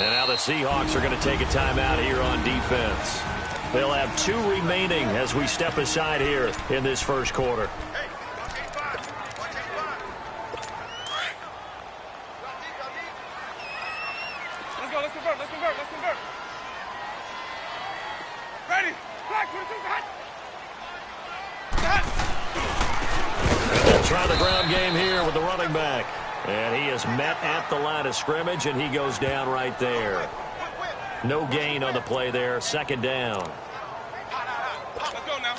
And now the Seahawks are going to take a timeout here on defense. They'll have 2 remaining as we step aside here in this first quarter. Let's convert. Ready. And they'll try the ground game here with the running back. And he is met at the line of scrimmage, and he goes down right there. No gain on the play there. Second down.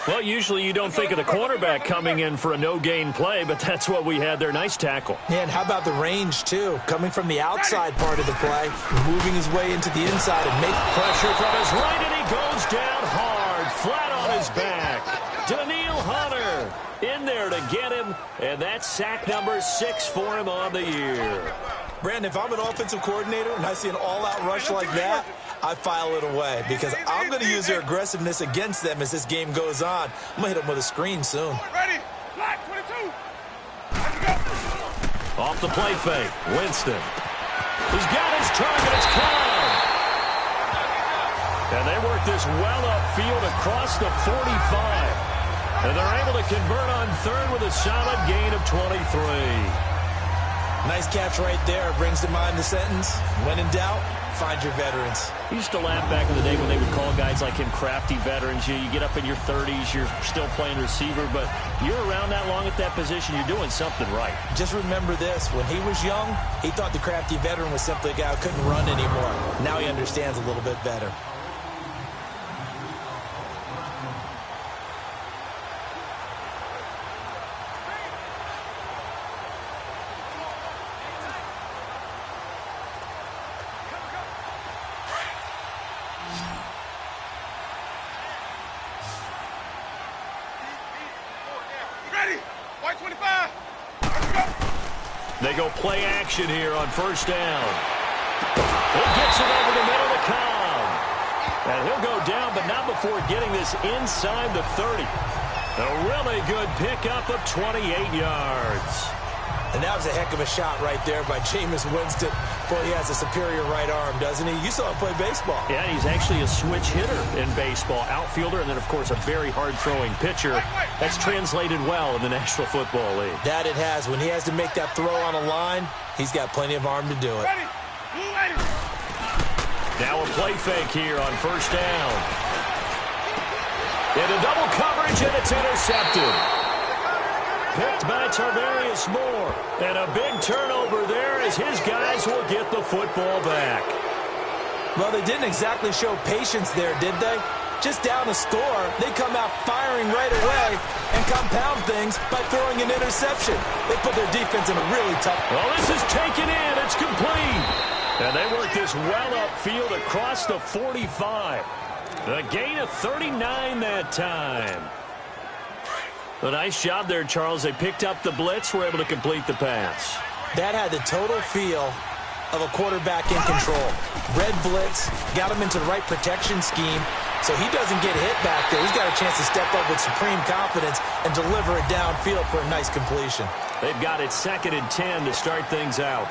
Well, usually you don't think of the cornerback coming in for a no-gain play, but that's what we had there. Nice tackle. Yeah, and how about the range, too? Coming from the outside part of the play, moving his way into the inside and make pressure from his right, and he goes down hard, flat on his back. Daniil Hunter in there to get him, and that's sack number 6 for him on the year. Brandon, if I'm an offensive coordinator and I see an all-out rush like that, I file it away because I'm going to use their aggressiveness against them as this game goes on. I'm going to hit them with a screen soon. Ready, black 22. Off the play fake, Winston. He's got his target, it's Cobb. And they work this well upfield across the 45. And they're able to convert on third with a solid gain of 23. Nice catch right there. Brings to mind the sentence, when in doubt, find your veterans. I used to laugh back in the day when they would call guys like him crafty veterans. You get up in your 30s, you're still playing receiver, but you're around that long at that position, you're doing something right. Just remember this. When he was young, he thought the crafty veteran was simply a guy who couldn't run anymore. Now he understands a little bit better. They go play action here on first down. He gets it over the middle to Cobb. And he'll go down, but not before getting this inside the 30. A really good pickup of 28 yards. And that was a heck of a shot right there by Jameis Winston. Boy, he has a superior right arm, doesn't he? You saw him play baseball. Yeah, he's actually a switch hitter in baseball. Outfielder, and then, of course, a very hard-throwing pitcher. That's translated well in the National Football League. That it has. When he has to make that throw on a line, he's got plenty of arm to do it. Now a play fake here on first down. Into double coverage, and it's intercepted. Picked by Tarvarius Moore. And a big turnover there as his guys will get the football back. Well, they didn't exactly show patience there, did they? Just down a score, they come out firing right away and compound things by throwing an interception. They put their defense in a really tough... Well, this is taken in. It's complete. And they work this well upfield across the 45. A gain of 39 that time. A nice job there, Charles. They picked up the blitz, were able to complete the pass. That had the total feel of a quarterback in control. Red blitz, got him into the right protection scheme, so he doesn't get hit back there. He's got a chance to step up with supreme confidence and deliver it downfield for a nice completion. They've got it 2nd and 10 to start things out.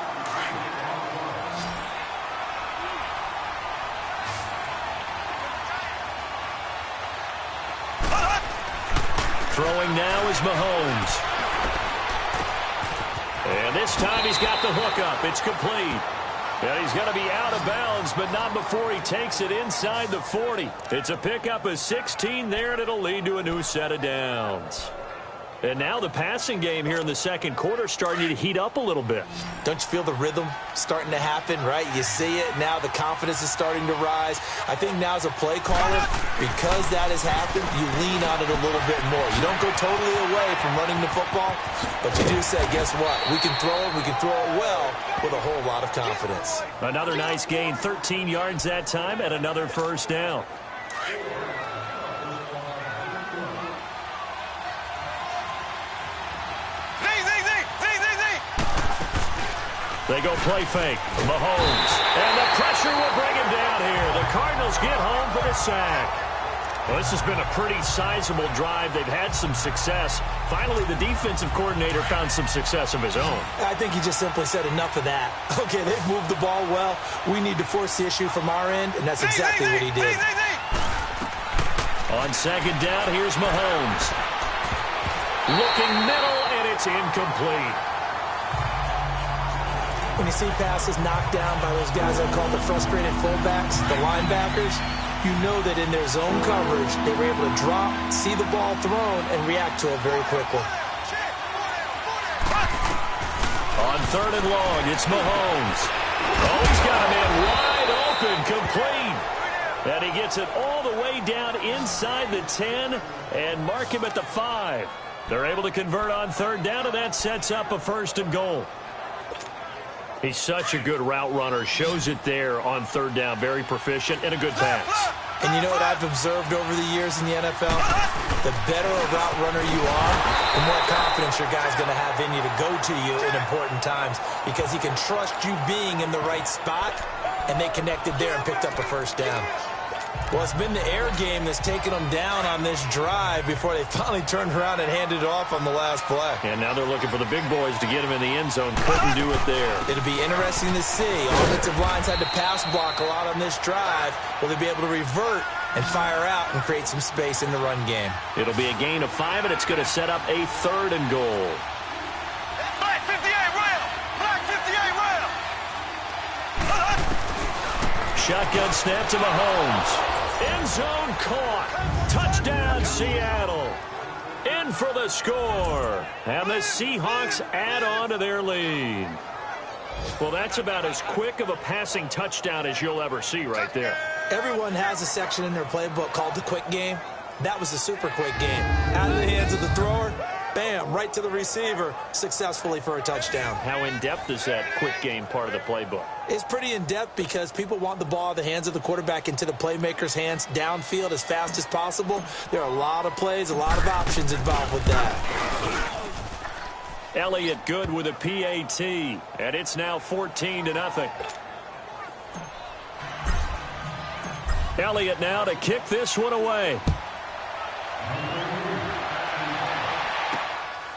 Throwing now is Mahomes. And this time he's got the hook up. It's complete. And he's going to be out of bounds, but not before he takes it inside the 40. It's a pickup of 16 there, and it'll lead to a new set of downs. And now the passing game here in the second quarter starting to heat up a little bit. Don't you feel the rhythm starting to happen, right? You see it now. The confidence is starting to rise. I think now as a play caller, because that has happened, you lean on it a little bit more. You don't go totally away from running the football, but you do say, guess what? We can throw it. We can throw it well with a whole lot of confidence. Another nice gain, 13 yards that time, and another first down. They go play fake. Mahomes. And the pressure will bring him down here. The Cardinals get home for the sack. Well, this has been a pretty sizable drive. They've had some success. Finally, the defensive coordinator found some success of his own. I think he just simply said enough of that. Okay, they've moved the ball well. We need to force the issue from our end, and that's exactly what he did. On second down, here's Mahomes. Looking middle, and it's incomplete. When you see passes knocked down by those guys I call the frustrated fullbacks, the linebackers, you know that in their zone coverage, they were able to drop, see the ball thrown, and react to it very quickly. On third and long, it's Mahomes. Oh, he's got a man wide open, complete. And he gets it all the way down inside the 10 and mark him at the 5. They're able to convert on third down, and that sets up a first and goal. He's such a good route runner. Shows it there on third down. Very proficient and a good pass. And you know what I've observed over the years in the NFL? The better a route runner you are, the more confidence your guy's going to have in you to go to you in important times because he can trust you being in the right spot, and they connected there and picked up a first down. Well, it's been the air game that's taken them down on this drive before they finally turned around and handed it off on the last play. And now they're looking for the big boys to get him in the end zone. Couldn't do it there. It'll be interesting to see. Offensive lines had to pass block a lot on this drive. Will they be able to revert and fire out and create some space in the run game? It'll be a gain of 5, and it's going to set up a third and goal. Black 58 rail! Black 58 rail! Shotgun snap to Mahomes. End zone caught. Touchdown, Seattle. In for the score. And the Seahawks add on to their lead. Well, that's about as quick of a passing touchdown as you'll ever see right there. Everyone has a section in their playbook called the quick game. That was a super quick game. Out of the hands of the thrower, bam, right to the receiver, successfully for a touchdown. How in-depth is that quick game part of the playbook? It's pretty in-depth because people want the ball out of the hands of the quarterback into the playmaker's hands downfield as fast as possible. There are a lot of plays, a lot of options involved with that. Elliott good with a PAT, and it's now 14-0. Elliott now to kick this one away.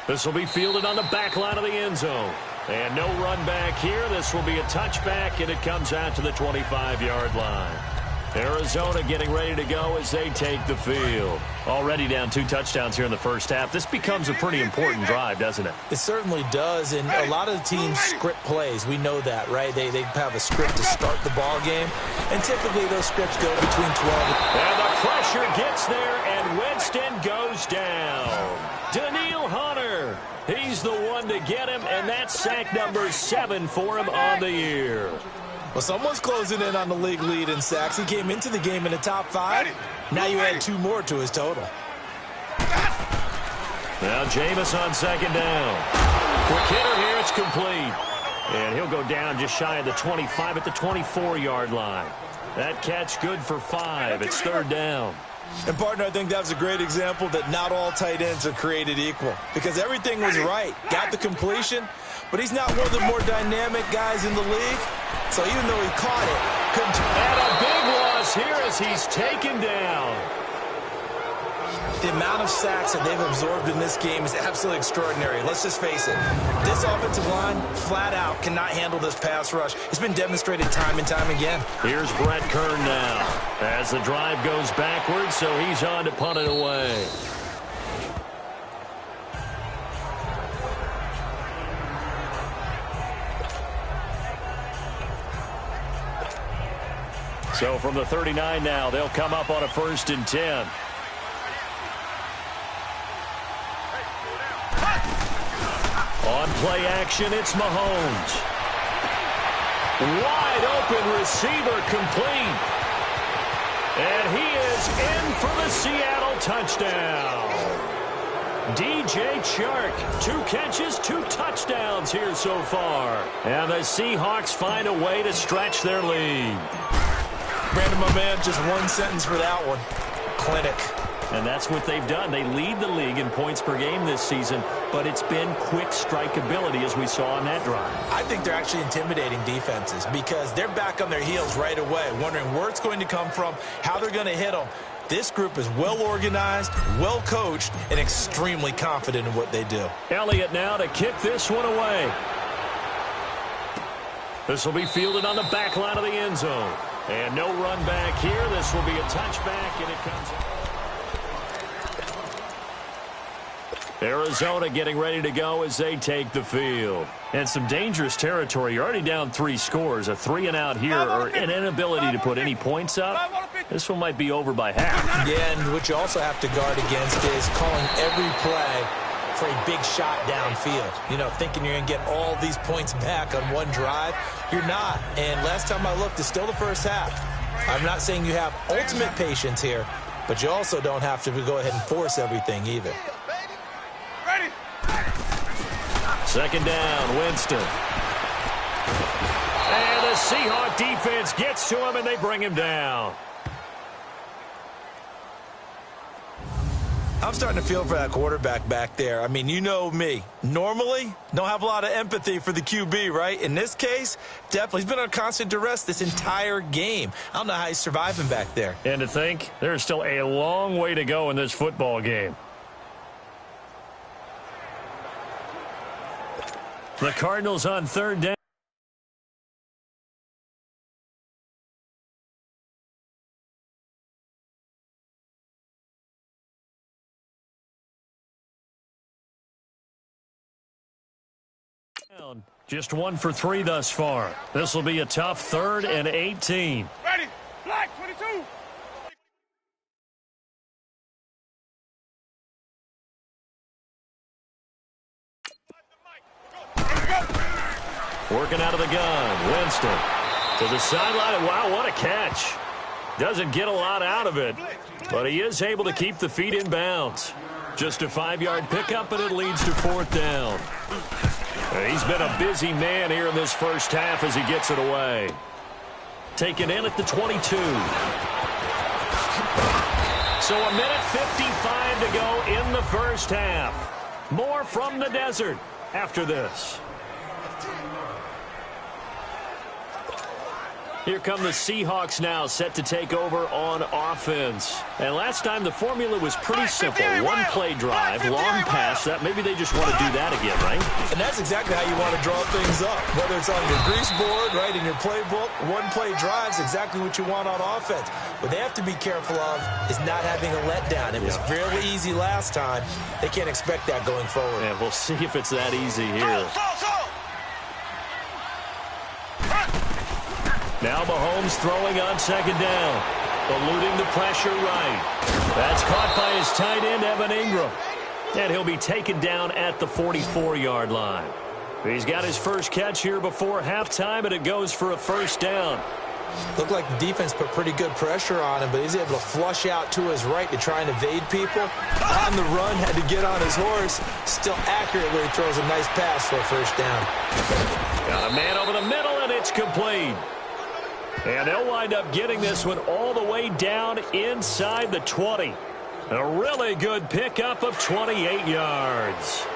This will be fielded on the back line of the end zone. And no run back here. This will be a touchback, and it comes out to the 25-yard line. Arizona getting ready to go as they take the field. Already down 2 touchdowns here in the first half. This becomes a pretty important drive, doesn't it? It certainly does, and a lot of teams script plays. We know that, right? They have a script to start the ball game, and typically those scripts go between 12. And the pressure gets there, and Winston goes down. Daniil Hunter, he's the one to get him, and that's sack number 7 for him on the year. Well, someone's closing in on the league lead in sacks. He came into the game in the top 5. Now you add 2 more to his total. Now Jameis on second down. Quick hitter here, it's complete. And he'll go down just shy of the 25 at the 24-yard line. That catch good for 5. It's third down. And, partner, I think that was a great example that not all tight ends are created equal. Because everything was right. Got the completion, but he's not one of the more dynamic guys in the league. So even though he caught it, couldn't... And a big loss here as he's taken down. The amount of sacks that they've absorbed in this game is absolutely extraordinary. Let's just face it. This offensive line, flat out, cannot handle this pass rush. It's been demonstrated time and time again. Here's Brett Kern now as the drive goes backwards, so he's on to punt it away. So from the 39 now, they'll come up on a 1st and 10. On play action, it's Mahomes. Wide open receiver complete. And he is in for the Seattle touchdown. DJ Chark, 2 catches, 2 touchdowns here so far. And the Seahawks find a way to stretch their lead. Brandon, my man, just one sentence for that one. Clinic. And that's what they've done. They lead the league in points per game this season, but it's been quick strikeability as we saw on that drive. I think they're actually intimidating defenses because they're back on their heels right away, wondering where it's going to come from, how they're going to hit them. This group is well organized, well coached, and extremely confident in what they do. Elliott now to kick this one away. This will be fielded on the back line of the end zone. And no run back here. This will be a touchback, and it comes in. Arizona getting ready to go as they take the field. And some dangerous territory. You're already down 3 scores. A 3-and-out here, or an inability to put any points up. This one might be over by half. Yeah, and what you also have to guard against is calling every play for a big shot downfield. You know, thinking you're going to get all these points back on one drive. You're not. And last time I looked, it's still the first half. I'm not saying you have ultimate patience here, but you also don't have to go ahead and force everything either. Second down, Winston. And the Seahawk defense gets to him, and they bring him down. I'm starting to feel for that quarterback back there. I mean, you know me. Normally, don't have a lot of empathy for the QB, right? In this case, definitely. He's been on constant duress this entire game. I don't know how he's surviving back there. And to think, there's still a long way to go in this football game. The Cardinals on third down. Just 1 for 3 thus far. This will be a tough 3rd and 18. Ready. Black 22. Working out of the gun. Winston to the sideline. Wow, what a catch. Doesn't get a lot out of it, but he is able to keep the feet in bounds. Just a 5-yard pickup, and it leads to 4th down. He's been a busy man here in this first half as he gets it away. Taken in at the 22. So a minute 55 to go in the first half. More from the desert after this. Here come the Seahawks now, set to take over on offense. And last time the formula was pretty simple. One-play drive, long pass. That maybe they just want to do that again, right? And that's exactly how you want to draw things up. Whether it's on your grease board, right, in your playbook, one-play drive's exactly what you want on offense. What they have to be careful of is not having a letdown. It was fairly easy last time. They can't expect that going forward. And we'll see if it's that easy here. Now Mahomes throwing on second down. Eluding the pressure right. That's caught by his tight end, Evan Ingram. And he'll be taken down at the 44-yard line. He's got his first catch here before halftime, and it goes for a first down. Looked like the defense put pretty good pressure on him, but he's able to flush out to his right to try and evade people. On the run, had to get on his horse. Still accurately throws a nice pass for a first down. Got a man over the middle, and it's complete. And they'll wind up getting this one all the way down inside the 20. A really good pickup of 28 yards.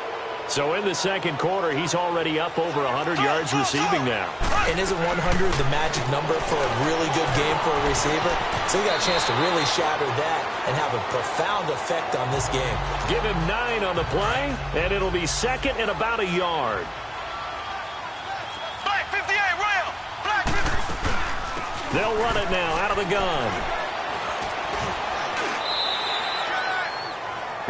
So in the second quarter, he's already up over 100 yards receiving now. And isn't 100 the magic number for a really good game for a receiver? So he got a chance to really shatter that and have a profound effect on this game. Give him 9 on the play, and it'll be second and about a yard. Black 58, rail. Black 50. They'll run it now out of the gun.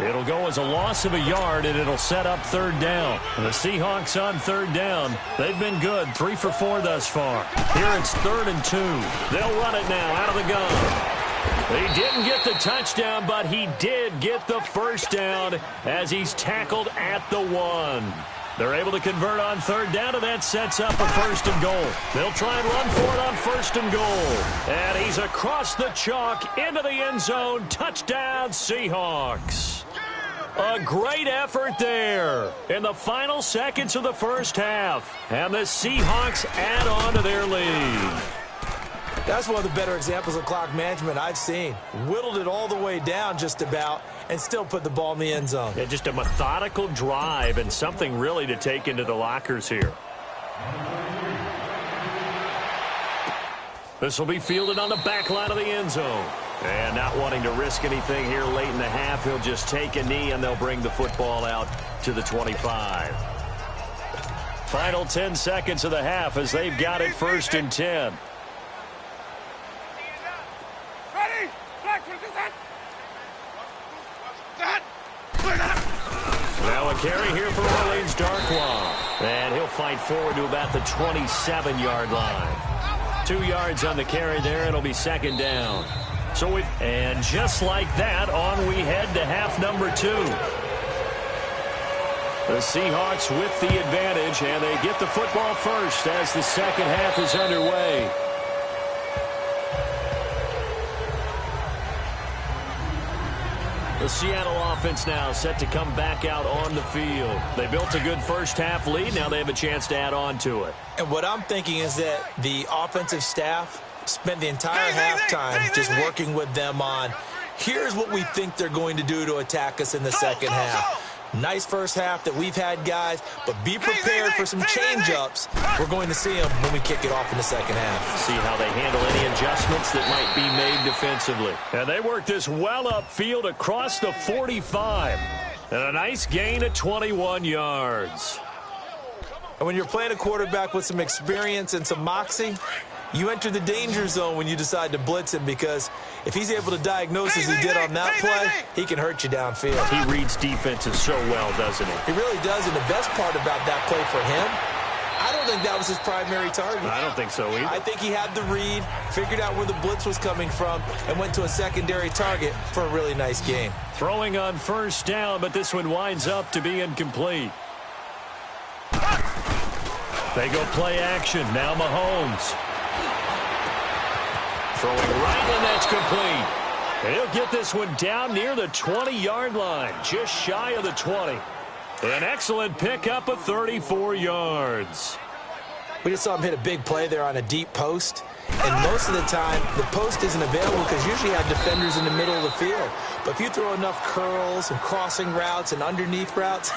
It'll go as a loss of a yard, and it'll set up third down. And the Seahawks on third down. They've been good, 3 for 4 thus far. Here it's 3rd and 2. They'll run it now out of the gun. He didn't get the touchdown, but he did get the first down as he's tackled at the 1. They're able to convert on third down, and that sets up a 1st and goal. They'll try and run for it on 1st and goal. And he's across the chalk into the end zone. Touchdown, Seahawks. A great effort there in the final seconds of the first half. And the Seahawks add on to their lead. That's one of the better examples of clock management I've seen. Whittled it all the way down just about and still put the ball in the end zone. Yeah, just a methodical drive and something really to take into the lockers here. This will be fielded on the back line of the end zone. And not wanting to risk anything here late in the half, he'll just take a knee, and they'll bring the football out to the 25. Final 10 seconds of the half as they've got it 1st and 10. Now a carry here for Orleans Darkwa. And he'll fight forward to about the 27-yard line. 2 yards on the carry there. It'll be 2nd down. And just like that, on we head to half number 2. The Seahawks with the advantage, and they get the football first as the second half is underway. The Seattle offense now set to come back out on the field. They built a good first half lead. Now they have a chance to add on to it. And what I'm thinking is that the offensive staff spent the entire halftime just working with them on, here's what we think they're going to do to attack us in the second half. Nice first half that we've had, guys, but be prepared for some change-ups. We're going to see them when we kick it off in the second half. See how they handle any adjustments that might be made defensively. And they work this well upfield across the 45. And a nice gain of 21 yards. And when you're playing a quarterback with some experience and some moxie, you enter the danger zone when you decide to blitz him, because if he's able to diagnose as he did on that play, he can hurt you downfield. He reads defenses so well, doesn't he? He really does, and the best part about that play for him, I don't think that was his primary target. I don't think so either. I think he had the read, figured out where the blitz was coming from, and went to a secondary target for a really nice game. Throwing on 1st down, but this one winds up to be incomplete. They go play action. Now Mahomes. Throwing right, and that's complete. And he'll get this one down near the 20-yard line, just shy of the 20. An excellent pickup of 34 yards. We just saw him hit a big play there on a deep post. And most of the time, the post isn't available because usually you have defenders in the middle of the field. But if you throw enough curls and crossing routes and underneath routes,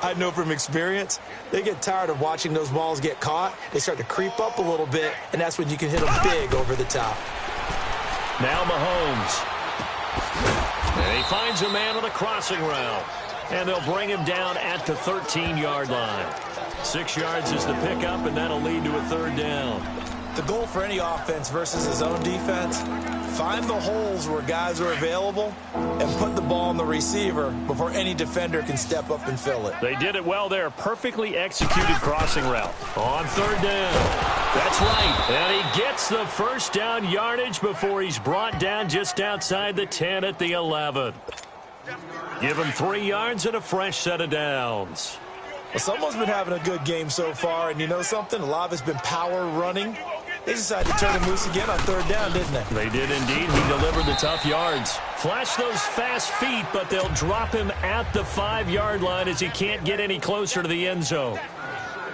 I know from experience, they get tired of watching those balls get caught. They start to creep up a little bit, and that's when you can hit them big over the top. Now Mahomes. And he finds a man on the crossing route. And they'll bring him down at the 13-yard line. 6 yards is the pickup, and that'll lead to a 3rd down. The goal for any offense versus his own defense, find the holes where guys are available and put the ball on the receiver before any defender can step up and fill it. They did it well there. Perfectly executed crossing route. On 3rd down. That's right. And he gets the 1st down yardage before he's brought down just outside the 10 at the 11. Give him 3 yards and a fresh set of downs. Well, someone's been having a good game so far, and you know something? A lot of it's been power running. They decided to turn him loose again on 3rd down, didn't they? They did indeed. He delivered the tough yards. Flash those fast feet, but they'll drop him at the 5-yard line as he can't get any closer to the end zone.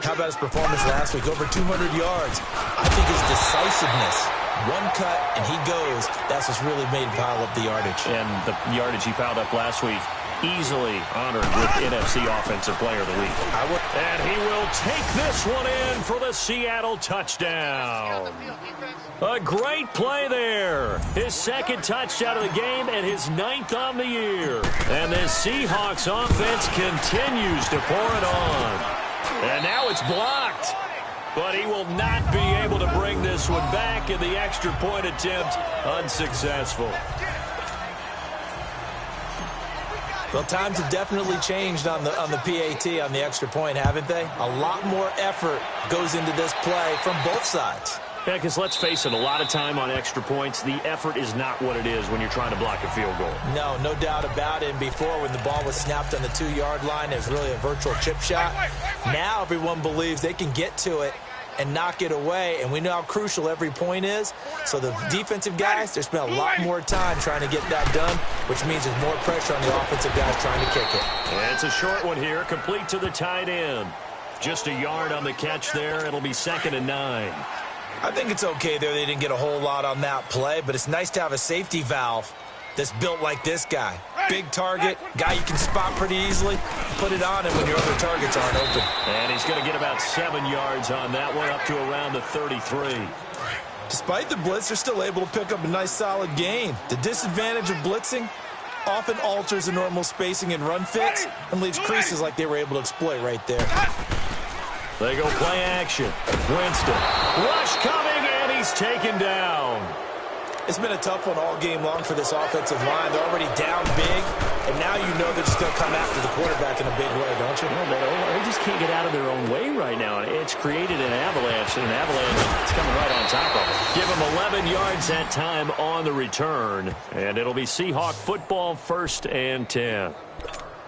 How about his performance last week? Over 200 yards. I think his decisiveness, one cut and he goes, that's what's really made him pile up the yardage. And the yardage he piled up last week, easily honored with NFC Offensive Player of the Week. And he will take this one in for the Seattle touchdown. A great play there. His 2nd touchdown of the game and his 9th on the year. And the Seahawks offense continues to pour it on. And now it's blocked. But he will not be able to bring this one back, in the extra point attempt unsuccessful. Well, times have definitely changed on the PAT, on the extra point, haven't they? A lot more effort goes into this play from both sides. Yeah, because let's face it, a lot of time on extra points, the effort is not what it is when you're trying to block a field goal. No doubt about it. And before, when the ball was snapped on the 2-yard line, it was really a virtual chip shot. Now everyone believes they can get to it and knock it away, and we know how crucial every point is. So the defensive guys, they spent a lot more time trying to get that done, which means there's more pressure on the offensive guys trying to kick it. And it's a short one here, complete to the tight end. Just a yard on the catch there. It'll be 2nd and 9. I think it's okay there. They didn't get a whole lot on that play, but it's nice to have a safety valve that's built like this guy. Big target, guy you can spot pretty easily. Put it on him when your other targets aren't open. And he's going to get about 7 yards on that one, up to around the 33. Despite the blitz, they're still able to pick up a nice solid gain. The disadvantage of blitzing often alters the normal spacing and run fits and leaves creases like they were able to exploit right there. They go play action. Winston. Rush coming, and he's taken down. It's been a tough one all game long for this offensive line. They're already down big, and now you know they're just going to come after the quarterback in a big way, don't you? Well, they just can't get out of their own way right now. It's created an avalanche, and an avalanche is coming right on top of it. Give them 11 yards that time on the return, and it'll be Seahawk football 1st and 10.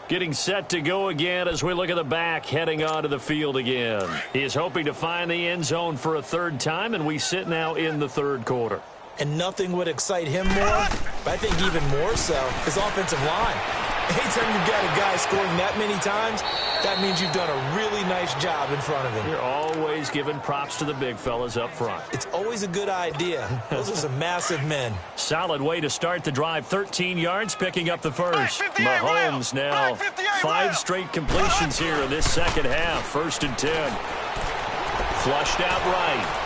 Getting set to go again as we look at the back heading onto the field again. He is hoping to find the end zone for a 3rd time, and we sit now in the 3rd quarter. And nothing would excite him more, but I think even more so, his offensive line. Anytime you've got a guy scoring that many times, that means you've done a really nice job in front of him. You're always giving props to the big fellas up front. It's always a good idea. Those are some massive men. Solid way to start the drive. 13 yards, picking up the first. Mahomes now 5 straight completions here in this second half. 1st and 10. Flushed out right.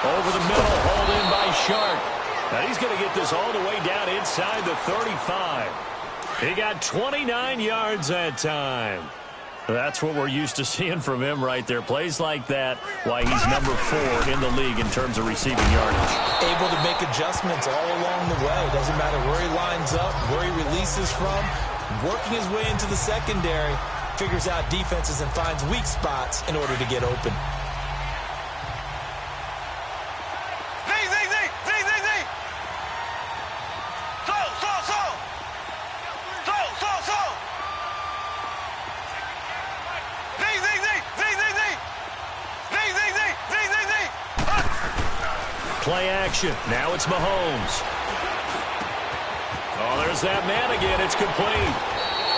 Over the middle, hauled in by Shark. Now he's going to get this all the way down inside the 35. He got 29 yards that time. That's what we're used to seeing from him right there. Plays like that, why he's number 4 in the league in terms of receiving yardage. Able to make adjustments all along the way. Doesn't matter where he lines up, where he releases from. Working his way into the secondary, figures out defenses and finds weak spots in order to get open. Play action. Now it's Mahomes. Oh, there's that man again. It's complete.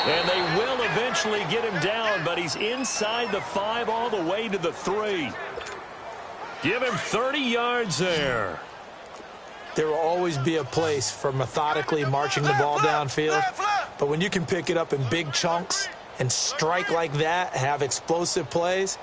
And they will eventually get him down, but he's inside the 5 all the way to the 3. Give him 30 yards there. There will always be a place for methodically marching the ball downfield, but when you can pick it up in big chunks and strike like that, have explosive plays,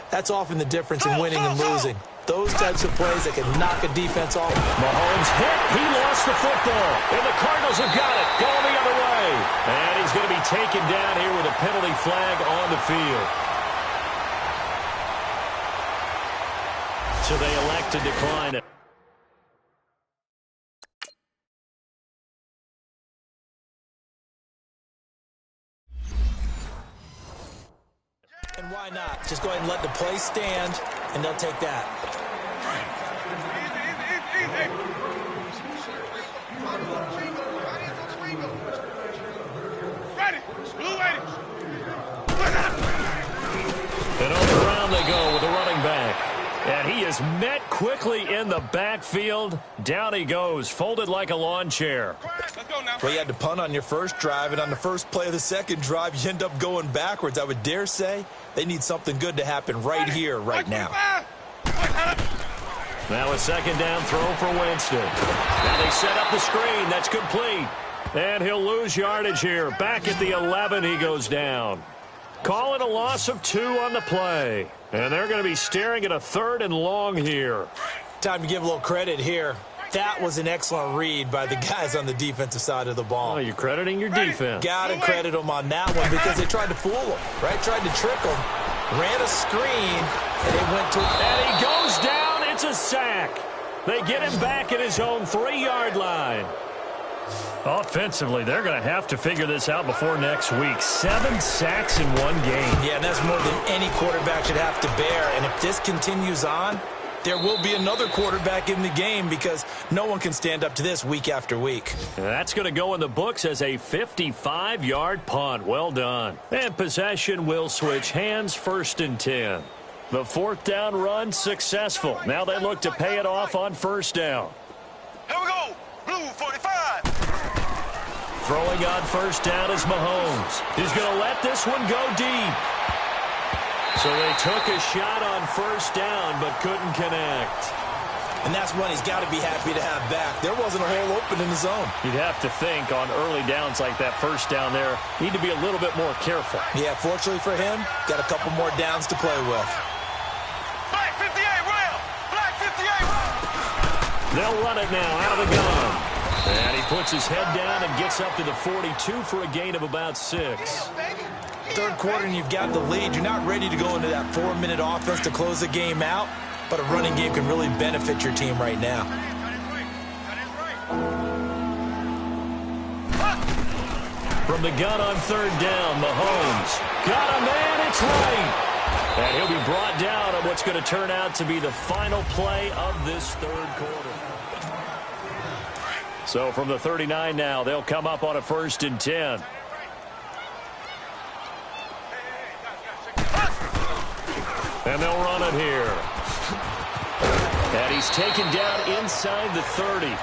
that's often the difference in winning and losing. Those types of plays that can knock a defense off. Mahomes hit. He lost the football. And the Cardinals have got it. Going the other way. And he's going to be taken down here with a penalty flag on the field. So they elect to decline it. And why not? Just go ahead and let the play stand, and they'll take that. And on the ground they go with the running back. And he is met quickly in the backfield. Down he goes, folded like a lawn chair. Well, you had to punt on your first drive, and on the first play of the second drive, you end up going backwards. I would dare say they need something good to happen right here, right now. Now a second down throw for Winston. Now they set up the screen. That's complete. And he'll lose yardage here. Back at the 11, he goes down. Call it a loss of 2 on the play. And they're going to be staring at a 3rd and long here. Time to give a little credit here. That was an excellent read by the guys on the defensive side of the ball. Oh, you're crediting your defense. Got to credit them on that one because they tried to fool them, right? Tried to trick them. Ran a screen, and they went to... And he goes down. It's a sack. They get him back at his own 3-yard line. Offensively, they're going to have to figure this out before next week. 7 sacks in one game. Yeah, and that's more than any quarterback should have to bear. And if this continues on, there will be another quarterback in the game because no one can stand up to this week after week. And that's going to go in the books as a 55-yard punt. Well done. And possession will switch hands. 1st and 10. The 4th down run successful. Now they look to pay it off on 1st down. Here we go. Blue 45. Throwing on 1st down is Mahomes. He's going to let this one go deep. So they took a shot on 1st down but couldn't connect. And that's one he's got to be happy to have back. There wasn't a hole open in the zone. You'd have to think on early downs like that 1st down there, need to be a little bit more careful. Yeah, fortunately for him, got a couple more downs to play with. They'll run it now out of the gun. And he puts his head down and gets up to the 42 for a gain of about 6. Third quarter and you've got the lead. You're not ready to go into that 4-minute offense to close the game out, but a running game can really benefit your team right now. From the gun on third down, Mahomes. Got a man, it's right. And he'll be brought down on what's going to turn out to be the final play of this third quarter. So from the 39 now, they'll come up on a 1st and 10. And they'll run it here. And he's taken down inside the 30.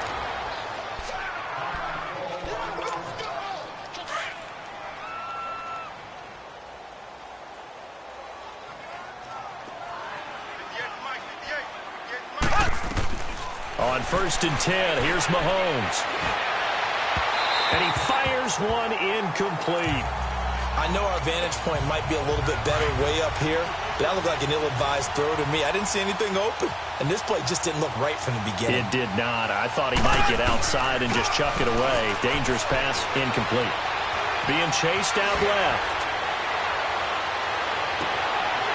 On 1st and 10, here's Mahomes. And he fires one incomplete. I know our vantage point might be a little bit better way up here, but that looked like an ill-advised throw to me. I didn't see anything open, and this play just didn't look right from the beginning. It did not. I thought he might get outside and just chuck it away. Dangerous pass, incomplete. Being chased out left.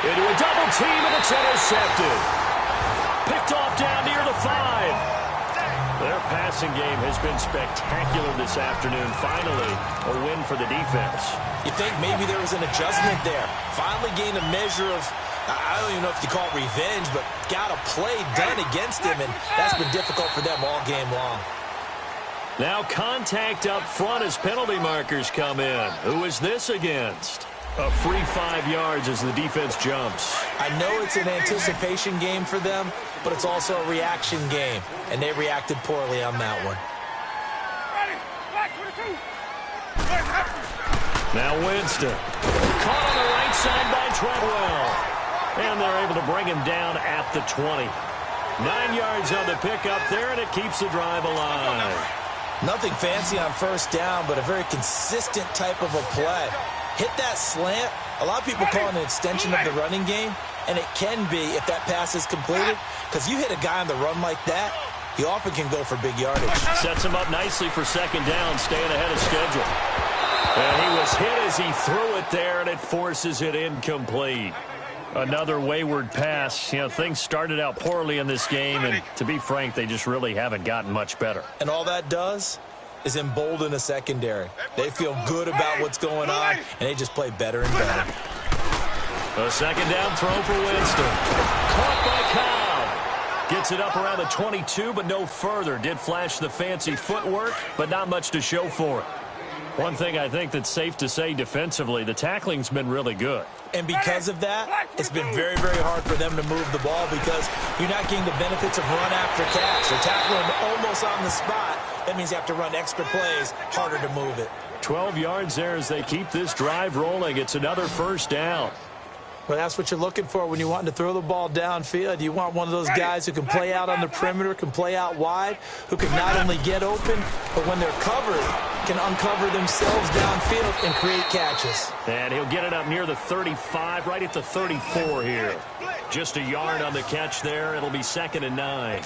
Into a double team, and it's intercepted. Picked off down near the 5. Their passing game has been spectacular this afternoon. Finally, a win for the defense. You think maybe there was an adjustment there. Finally gained a measure of, I don't even know if you call it revenge, but got a play done against him, and that's been difficult for them all game long. Now contact up front as penalty markers come in. Who is this against? A free 5 yards as the defense jumps. I know it's an anticipation game for them, but it's also a reaction game, and they reacted poorly on that one. Now Winston. Caught on the right side by Treadwell. And they're able to bring him down at the 20. 9 yards on the pickup there, and it keeps the drive alive. Nothing fancy on 1st down, but a very consistent type of a play. Hit that slant. A lot of people call it an extension of the running game, and it can be if that pass is completed, because you hit a guy on the run like that, he often can go for big yardage. Sets him up nicely for 2nd down, staying ahead of schedule. And he was hit as he threw it there, and it forces it incomplete. Another wayward pass. You know, things started out poorly in this game, and to be frank, they just really haven't gotten much better. And all that does is embolden a secondary. They feel good about what's going on, and they just play better and better. A 2nd down throw for Winston. Caught by Cobb. Gets it up around the 22, but no further. Did flash the fancy footwork, but not much to show for it. One thing I think that's safe to say defensively, the tackling's been really good. And because of that, it's been very, very hard for them to move the ball because you're not getting the benefits of run after catch. They're tackling almost on the spot. That means you have to run extra plays, harder to move it. 12 yards there as they keep this drive rolling. It's another 1st down. Well, that's what you're looking for when you want to throw the ball downfield. You want one of those guys who can play out on the perimeter, can play out wide, who can not only get open, but when they're covered, can uncover themselves downfield and create catches. And he'll get it up near the 35, right at the 34 here. Just a yard on the catch there. It'll be 2nd and 9.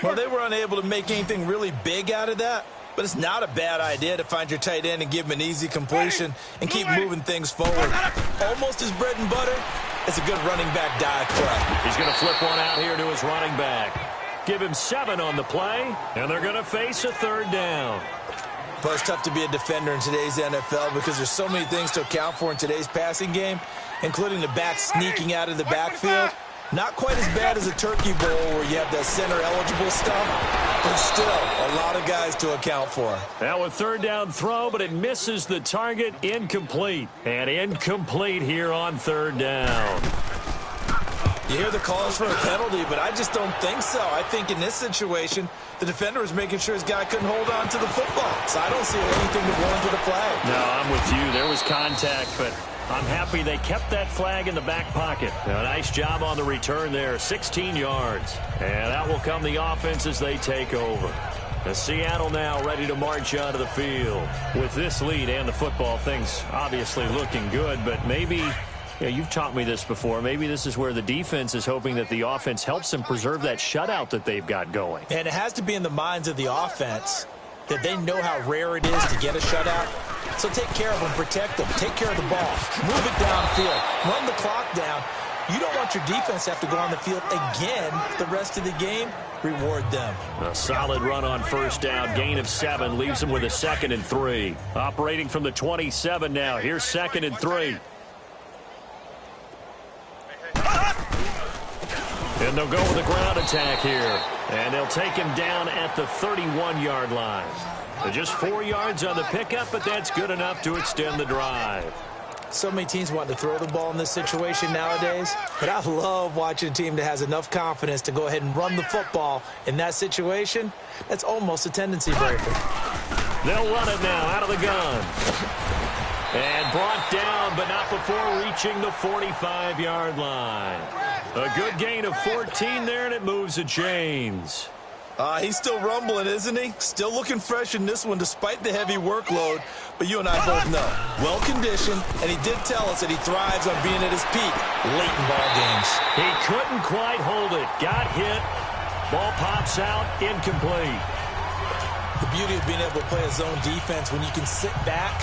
Well, they were unable to make anything really big out of that. But it's not a bad idea to find your tight end and give him an easy completion and keep moving things forward. Almost his bread and butter. It's a good running back dive play. He's going to flip one out here to his running back. Give him 7 on the play, and they're going to face a 3rd down. But it's tough to be a defender in today's NFL because there's so many things to account for in today's passing game, including the back sneaking out of the backfield. Not quite as bad as a turkey bowl where you have that center-eligible stuff, but still a lot of guys to account for. Now a 3rd down throw, but it misses the target. Incomplete. And incomplete here on 3rd down. You hear the calls for a penalty, but I just don't think so. I think in this situation, the defender was making sure his guy couldn't hold on to the football. So I don't see anything to warrant the flag. No, I'm with you. There was contact, but I'm happy they kept that flag in the back pocket. A nice job on the return there, 16 yards. And out will come the offense as they take over. Seattle now ready to march onto the field. With this lead and the football, things obviously looking good, but maybe Yeah, you've taught me this before. Maybe this is where the defense is hoping that the offense helps them preserve that shutout that they've got going. And it has to be in the minds of the offense that they know how rare it is to get a shutout. So take care of them, protect them, take care of the ball, move it downfield, run the clock down. You don't want your defense to have to go on the field again the rest of the game. Reward them. A solid run on first down. Gain of 7 leaves them with a 2nd and 3. Operating from the 27 now. Here's 2nd and 3. And they'll go with a ground attack here. And they'll take him down at the 31-yard line. Just 4 yards on the pickup, but that's good enough to extend the drive. So many teams want to throw the ball in this situation nowadays, but I love watching a team that has enough confidence to go ahead and run the football in that situation. That's almost a tendency breaker. They'll run it now out of the gun. And brought down, but not before reaching the 45-yard line. A good gain of 14 there, and it moves the chains. He's still rumbling, isn't he? Still looking fresh in this one despite the heavy workload. But you and I both know, well-conditioned, and he did tell us that he thrives on being at his peak late in ball games. He couldn't quite hold it. Got hit. Ball pops out. Incomplete. The beauty of being able to play a zone defense when you can sit back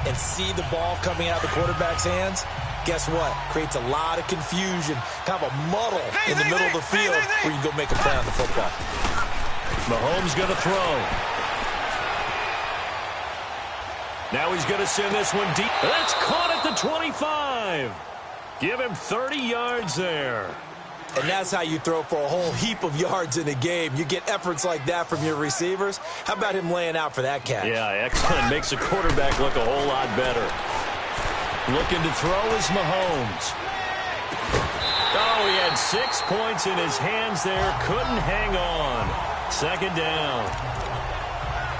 and see the ball coming out of the quarterback's hands, guess what? Creates a lot of confusion, kind of a muddle in the middle of the field where you can go make a play on the football. Mahomes going to throw. Now he's going to send this one deep. That's caught at the 25. Give him 30 yards there. And that's how you throw for a whole heap of yards in a game. You get efforts like that from your receivers. How about him laying out for that catch? Yeah, excellent. Makes the quarterback look a whole lot better. Looking to throw is Mahomes. Oh, he had 6 points in his hands there. Couldn't hang on. 2nd down.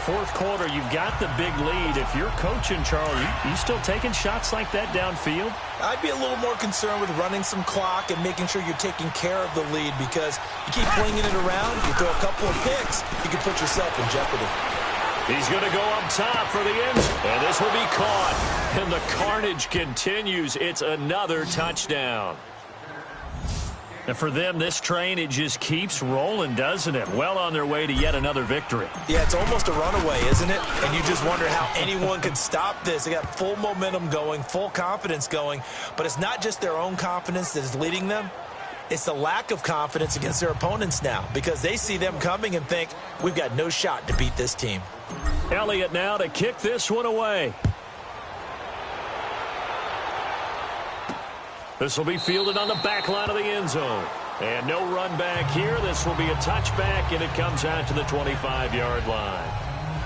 4th quarter, you've got the big lead. If you're coaching, Charles, you still taking shots like that downfield? I'd be a little more concerned with running some clock and making sure you're taking care of the lead, because you keep flinging it around, you throw a couple of picks, you can put yourself in jeopardy. He's going to go up top for the end. And this will be caught. And the carnage continues. It's another touchdown. And for them, this train, it just keeps rolling, doesn't it? Well on their way to yet another victory. Yeah, it's almost a runaway, isn't it? And you just wonder how anyone could stop this. They got full momentum going, full confidence going. But it's not just their own confidence that is leading them. It's the lack of confidence against their opponents now, because they see them coming and think, we've got no shot to beat this team. Elliott now to kick this one away. This will be fielded on the back line of the end zone. And no run back here. This will be a touchback, and it comes out to the 25-yard line.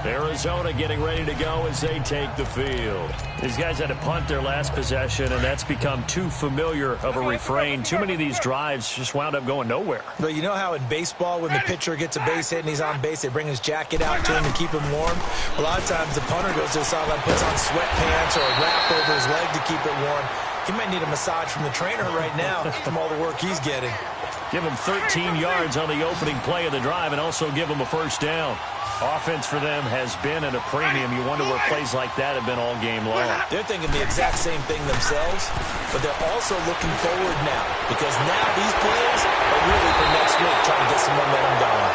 Arizona getting ready to go as they take the field. These guys had to punt their last possession, and that's become too familiar of a refrain. Too many of these drives just wound up going nowhere. But you know how in baseball, when the pitcher gets a base hit and he's on base, they bring his jacket out to him to keep him warm? A lot of times the punter goes to the sideline, puts on sweatpants or a wrap over his leg to keep it warm. He might need a massage from the trainer right now from all the work he's getting. Give him 13 yards on the opening play of the drive and also give him a first down. Offense for them has been at a premium. You wonder where plays like that have been all game long. They're thinking the exact same thing themselves, but they're also looking forward now, because now these plays are really for next week, trying to get some momentum going.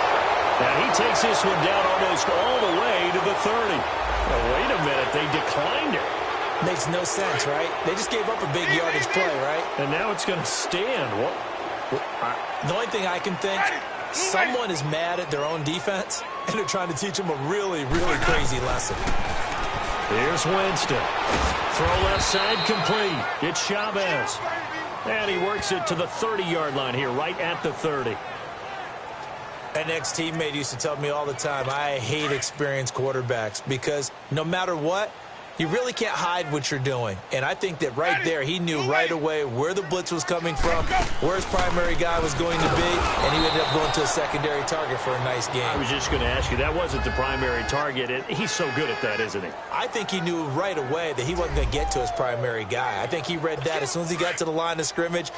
Now he takes this one down almost all the way to the 30. Now, wait a minute, they declined it. Makes no sense, right? They just gave up a big yardage play, right? And now it's going to stand. The only thing I can think, someone is mad at their own defense, and they're trying to teach them a really, really crazy lesson. Here's Winston. Throw left side complete. It's Chavez. And he works it to the 30-yard line here, right at the 30. An ex-teammate used to tell me all the time, I hate experienced quarterbacks, because no matter what, you really can't hide what you're doing. And I think that right there, he knew right away where the blitz was coming from, where his primary guy was going to be, and he ended up going to a secondary target for a nice game. I was just going to ask you, that wasn't the primary target. He's so good at that, isn't he? I think he knew right away that he wasn't going to get to his primary guy. I think he read that as soon as he got to the line of scrimmage,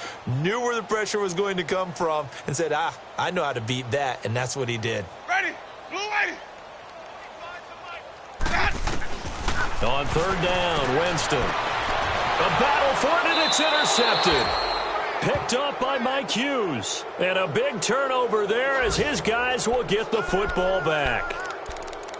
knew where the pressure was going to come from, and said, I know how to beat that, and that's what he did. Ready, blue lady. On 3rd down, Winston. A battle for it, and it's intercepted. Picked up by Mike Hughes. And a big turnover there as his guys will get the football back.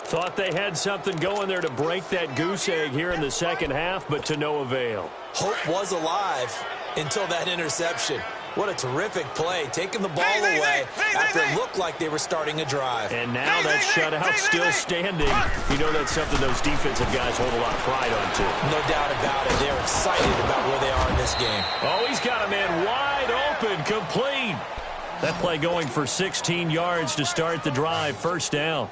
Thought they had something going there to break that goose egg here in the second half, but to no avail. Hope was alive until that interception. What a terrific play, taking the ball away after it looked like they were starting a drive. And now that shutout still standing. You know that's something those defensive guys hold a lot of pride on, too. No doubt about it. They're excited about where they are in this game. Oh, he's got a man wide open, complete. That play going for 16 yards to start the drive, first down.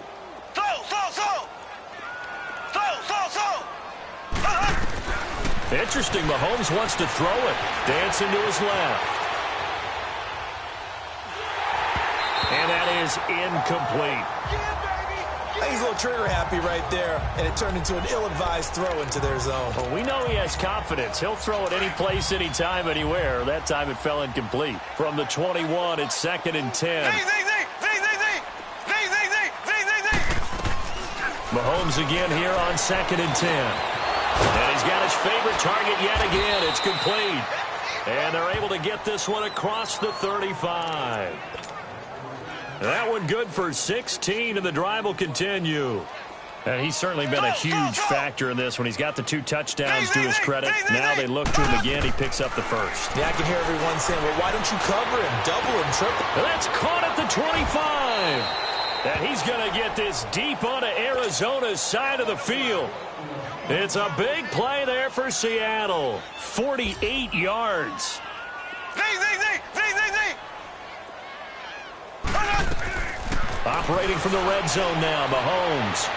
Interesting, Mahomes wants to throw it. Dancing to his left. And that is incomplete. He's a little trigger happy right there, and it turned into an ill-advised throw into their zone. Well, we know he has confidence. He'll throw it any place, anytime, anywhere. That time it fell incomplete. From the 21, it's 2nd and 10. Mahomes again here on 2nd and 10. And he's got his favorite target yet again. It's complete. And they're able to get this one across the 35. That one good for 16, and the drive will continue. And he's certainly been a huge factor in this when he's got the 2 touchdowns to his credit. Now they look to him again. He picks up the first. Yeah, I can hear everyone saying, well, why don't you cover him, double him, triple? And that's caught at the 25. And he's going to get this deep onto Arizona's side of the field. It's a big play there for Seattle. 48 yards. Operating from the red zone now, Mahomes.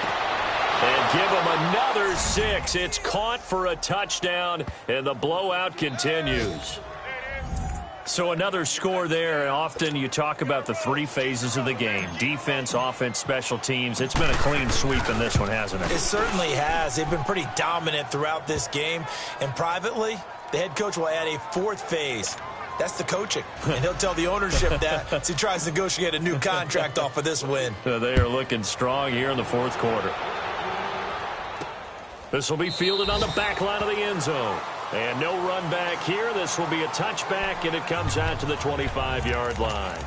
And give him another 6. It's caught for a touchdown, and the blowout continues. So another score there, and often you talk about the 3 phases of the game. Defense, offense, special teams. It's been a clean sweep in this one, hasn't it? It certainly has. They've been pretty dominant throughout this game. And privately, the head coach will add a 4th phase. That's the coaching. And he'll tell the ownership that as he tries to negotiate a new contract off of this win. They are looking strong here in the 4th quarter. This will be fielded on the back line of the end zone. And no run back here. This will be a touchback, and it comes out to the 25-yard line.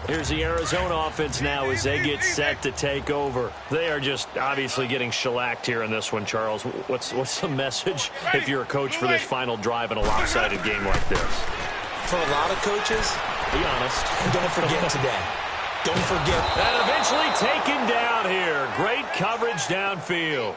Here's the Arizona offense now as they get set to take over. They are just obviously getting shellacked here in this one, Charles. What's the message if you're a coach for this final drive in a lopsided game like this? For a lot of coaches, be honest. Don't forget today. Don't forget. And eventually taken down here. Great coverage downfield.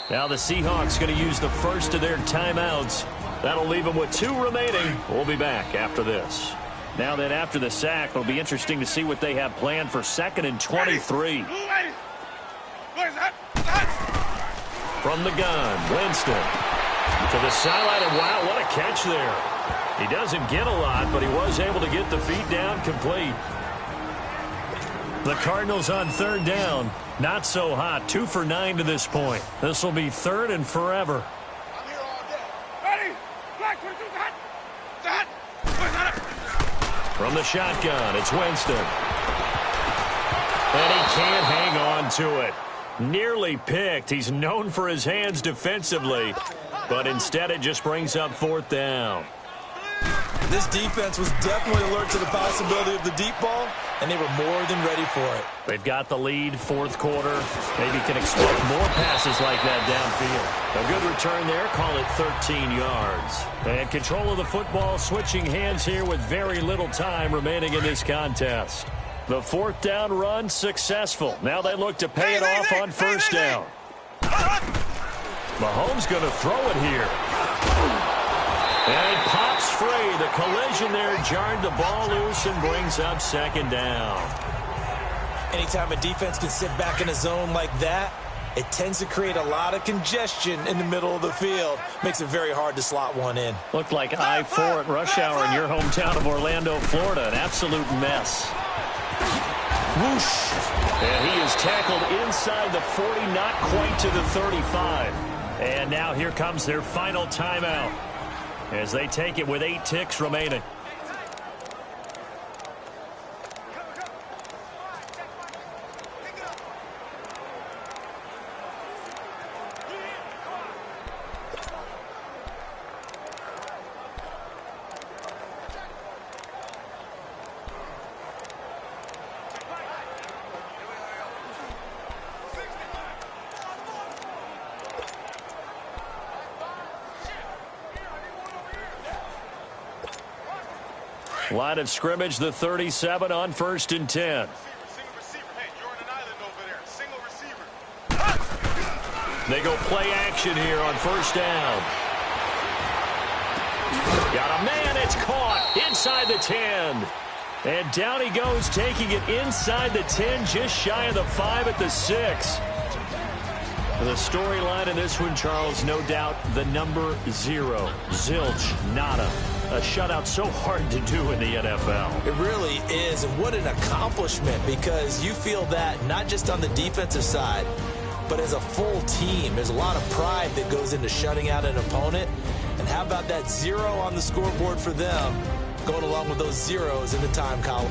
Now the Seahawks going to use the first of their timeouts. That'll leave them with 2 remaining. We'll be back after this. Now that after the sack, it'll be interesting to see what they have planned for 2nd and 23. From the gun, Winston. To the sideline, and wow, what a catch there. He doesn't get a lot, but he was able to get the feet down complete. The Cardinals on 3rd down. Not so hot. 2 for 9 to this point. This will be 3rd and forever. From the shotgun, it's Winston. And he can't hang on to it. Nearly picked. He's known for his hands defensively, but instead it just brings up 4th down. This defense was definitely alert to the possibility of the deep ball, and they were more than ready for it. They've got the lead, 4th quarter. Maybe can expect more passes like that downfield. A good return there, call it 13 yards. And control of the football, switching hands here with very little time remaining in this contest. The 4th down run successful. Now they look to pay it off on 1st down. Mahomes going to throw it here. And he pops free. The collision there jarred the ball loose and brings up 2nd down. Anytime a defense can sit back in a zone like that, it tends to create a lot of congestion in the middle of the field. Makes it very hard to slot one in. Looked like I-4 at rush hour in your hometown of Orlando, Florida. An absolute mess. Whoosh. And he is tackled inside the 40, not quite to the 35. And now here comes their final timeout as they take it with 8 ticks remaining. Line of scrimmage, the 37 on 1st and 10. Single receiver. Hey, you're on an island over there. Single receiver. They go play action here on 1st down. Got a man, it's caught inside the 10. And down he goes, taking it inside the 10, just shy of the 5 at the 6. The storyline in this one, Charles, no doubt the number 0. Zilch, nada. A shutout so hard to do in the NFL. It really is, and what an accomplishment, because you feel that not just on the defensive side, but as a full team. There's a lot of pride that goes into shutting out an opponent. And how about that 0 on the scoreboard for them, going along with those zeros in the time column?